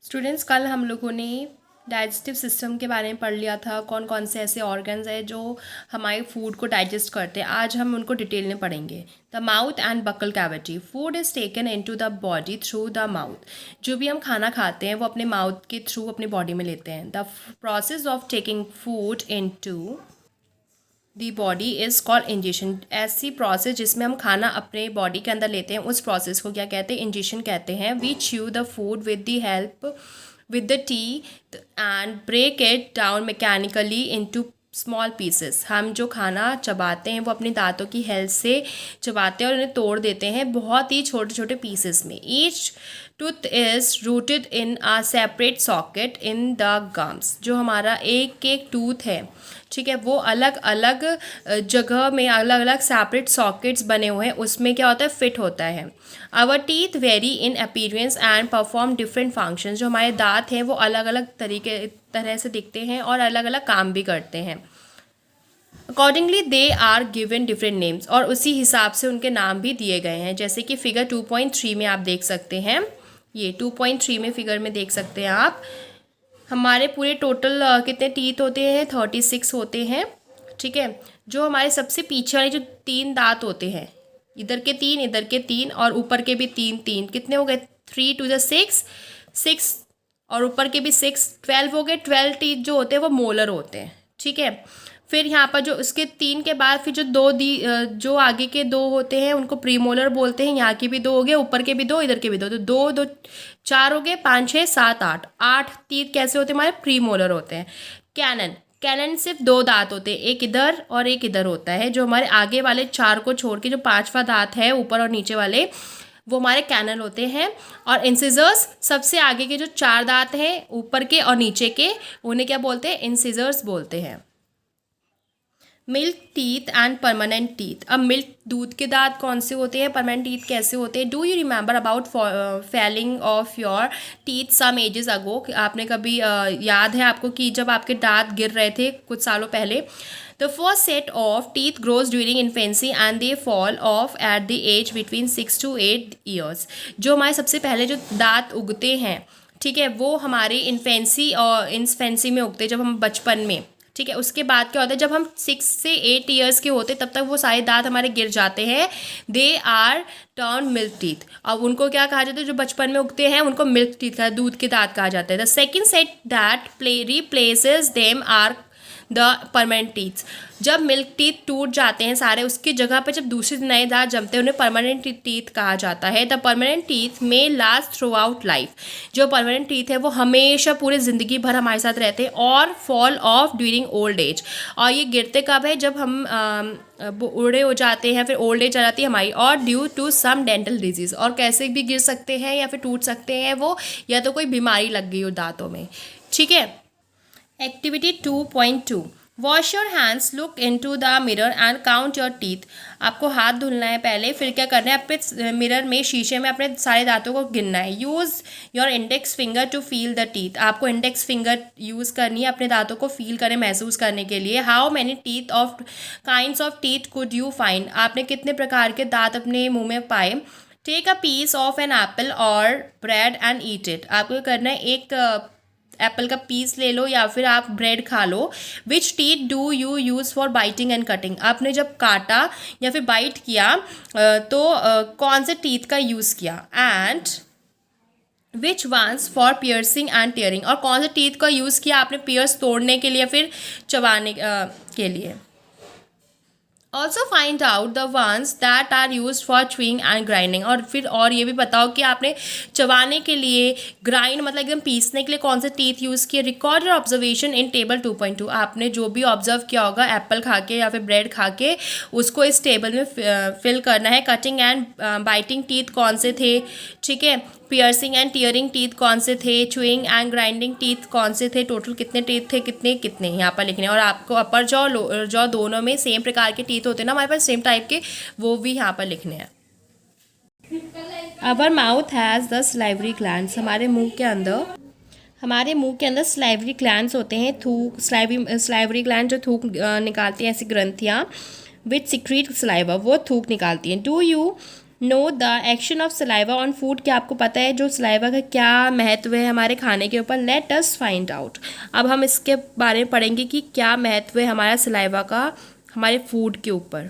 Students, कल हम लोगों ने डाइजेस्टिव सिस्टम के बारे में पढ़ लिया था। कौन कौन से ऐसे ऑर्गन्स हैं जो हमारे फूड को डाइजेस्ट करते हैं। आज हम उनको डिटेल में पढ़ेंगे। The mouth and buccal cavity. Food is taken into the body through the mouth. जो भी हम खाना खाते हैं वो अपने माउथ के थ्रू अपनी बॉडी में लेते हैं। The process of taking food into the body is called ingestion. ऐसी प्रोसेस जिसमें हम खाना अपने बॉडी के अंदर लेते हैं उस प्रोसेस को क्या कहते हैं? इंजेशन कहते हैं। We chew the food with the help with the teeth and break it down mechanically into small pieces. हम जो खाना चबाते हैं वो अपने दांतों की हेल्प से चबाते हैं और उन्हें तोड़ देते हैं बहुत ही छोटे छोटे पीसेस में। Each tooth is rooted in a separate socket in the gums. जो हमारा एक एक टूथ है, ठीक है, वो अलग अलग जगह में अलग अलग सेपरेट सॉकेट्स बने हुए हैं, उसमें क्या होता है? फिट होता है। Our teeth very in appearance and perform different function. जो हमारे दांत हैं वो अलग अलग तरह से दिखते हैं और अलग अलग काम भी करते हैं। Accordingly they are given different names. और उसी हिसाब से उनके नाम भी दिए गए हैं। जैसे कि फिगर 2.3 में आप देख सकते हैं। ये 2.3 में फिगर में देख सकते हैं आप। हमारे पूरे टोटल कितने टीथ होते हैं? 36 होते हैं, ठीक है। जो हमारे सबसे पीछे वाले जो 3 दांत होते हैं, इधर के 3, इधर के 3 और ऊपर के भी 3 कितने हो गए? 3 टू द 6 और ऊपर के भी 6, 12 हो गए। 12 टीथ जो होते हैं वो मोलर होते हैं, ठीक है। फिर यहाँ पर जो उसके 3 के बाद फिर जो आगे के 2 होते हैं उनको प्रीमोलर बोलते हैं। यहाँ के भी 2 हो गए, ऊपर के भी 2, इधर के भी 2, तो 2 2 4 हो गए, 5 6 7 8 टीथ कैसे होते हैं? हमारे प्रीमोलर होते हैं। कैनन सिर्फ 2 दांत होते हैं, एक इधर और एक इधर होता है। जो हमारे आगे वाले 4 को छोड़ के जो 5वां दांत है ऊपर और नीचे वाले, वो हमारे कैनल होते हैं। और इंसिजर्स, सबसे आगे के जो 4 दांत हैं ऊपर के और नीचे के, उन्हें क्या बोलते हैं? इंसिजर्स बोलते हैं। Milk teeth and permanent teeth. अब मिल्क दूध के दांत कौन से होते हैं? परमानेंट टीथ कैसे होते हैं? Do you remember about falling of your teeth some ages ago. आपने कभी याद है आपको कि जब आपके दांत गिर रहे थे कुछ सालों पहले? The first set of teeth grows during infancy and they fall off at the age between 6 to 8 years. जो हमारे सबसे पहले जो दांत उगते हैं, ठीक है, वो हमारे इन्फेंसी में उगते हैं, जब हम बचपन में, ठीक है। उसके बाद क्या होता है? जब हम 6 से 8 ईयर्स के होते तब तक वो सारे दांत हमारे गिर जाते हैं। They are turn milk teeth. अब उनको क्या कहा जाता है? जो बचपन में उगते हैं उनको मिल्क टीथ का, दूध के दांत कहा जाता है। The second set that replaces them are the permanent teeth. जब मिल्क टीथ टूट जाते हैं सारे, उसकी जगह पर जब दूसरे नए दांत जमते हैं उन्हें परमानेंट टीथ कहा जाता है। द परमानेंट टीथ में लास्ट थ्रू आउट लाइफ। जो परमानेंट टीथ है वो हमेशा पूरे ज़िंदगी भर हमारे साथ रहते हैं और fall of during old age. और ये गिरते कब है? जब हम बूढ़े हो जाते हैं, फिर ओल्ड एज आ जाती है हमारी, और due to some dental disease. और कैसे भी गिर सकते हैं या फिर टूट सकते हैं वो, या तो कोई बीमारी लग गई हो दांतों में, ठीक है। Activity 2.2। Wash your hands, look into the mirror and count your teeth. आपको हाथ धुलना है पहले, फिर क्या करना है? अपने मिरर में, शीशे में अपने सारे दांतों को गिनना है। Use your index finger to feel the teeth. आपको इंडेक्स फिंगर यूज़ करनी है अपने दांतों को फील करें, महसूस करने के लिए। How many teeth of kinds of teeth could you find. आपने कितने प्रकार के दांत अपने मुँह में पाए? Take a piece of an apple और ब्रेड एंड ईट इट। आपको करना है एक एप्पल का पीस ले लो या फिर आप ब्रेड खा लो। Which teeth do you use for biting and cutting. आपने जब काटा या फिर बाइट किया तो कौन से टीथ का यूज़ किया? And which ones for piercing and tearing. और कौन से टीथ का यूज़ किया आपने पियर्स तोड़ने के लिए फिर चबाने के लिए? Also find out the ones that are use for chewing and grinding. और फिर और ये भी बताओ कि आपने चबाने के लिए, ग्राइंड मतलब एकदम पीसने के लिए कौन से टीथ यूज़ किए? Record your observation in table 2.2। आपने जो भी ऑब्जर्व किया होगा एप्पल खा के या फिर ब्रेड खा के, उसको इस टेबल में फिल करना है। कटिंग एंड बाइटिंग टीथ कौन से थे, ठीक है। पियर्सिंग एंड टीयरिंग टीथ कौन से थे? च्यूइंग एंड ग्राइंडिंग टीथ कौन से थे? टोटल कितने टीथ थे, कितने कितने यहाँ पर लिखने हैं। और आपको अपर जॉ, लोअर जॉ दोनों में सेम प्रकार के टीथ होते हैं ना हमारे पास, सेम टाइप के, वो भी यहाँ पर लिखने हैं। Our mouth has the salivary glands. हमारे मुंह के अंदर सलाइवरी ग्लैंड्स होते हैं। थूक, सलाइवरी ग्लैंड जो थूक निकालती हैं, ऐसी ग्रंथियाँ, विच सिक्रीट सलाइवा, वो थूक निकालती हैं। Do you know the action of saliva on food. क्या आपको पता है जो सलाइवा का क्या महत्व है हमारे खाने के ऊपर? Let us find out. अब हम इसके बारे में पढ़ेंगे कि क्या महत्व है हमारा सलाइवा का हमारे फूड के ऊपर।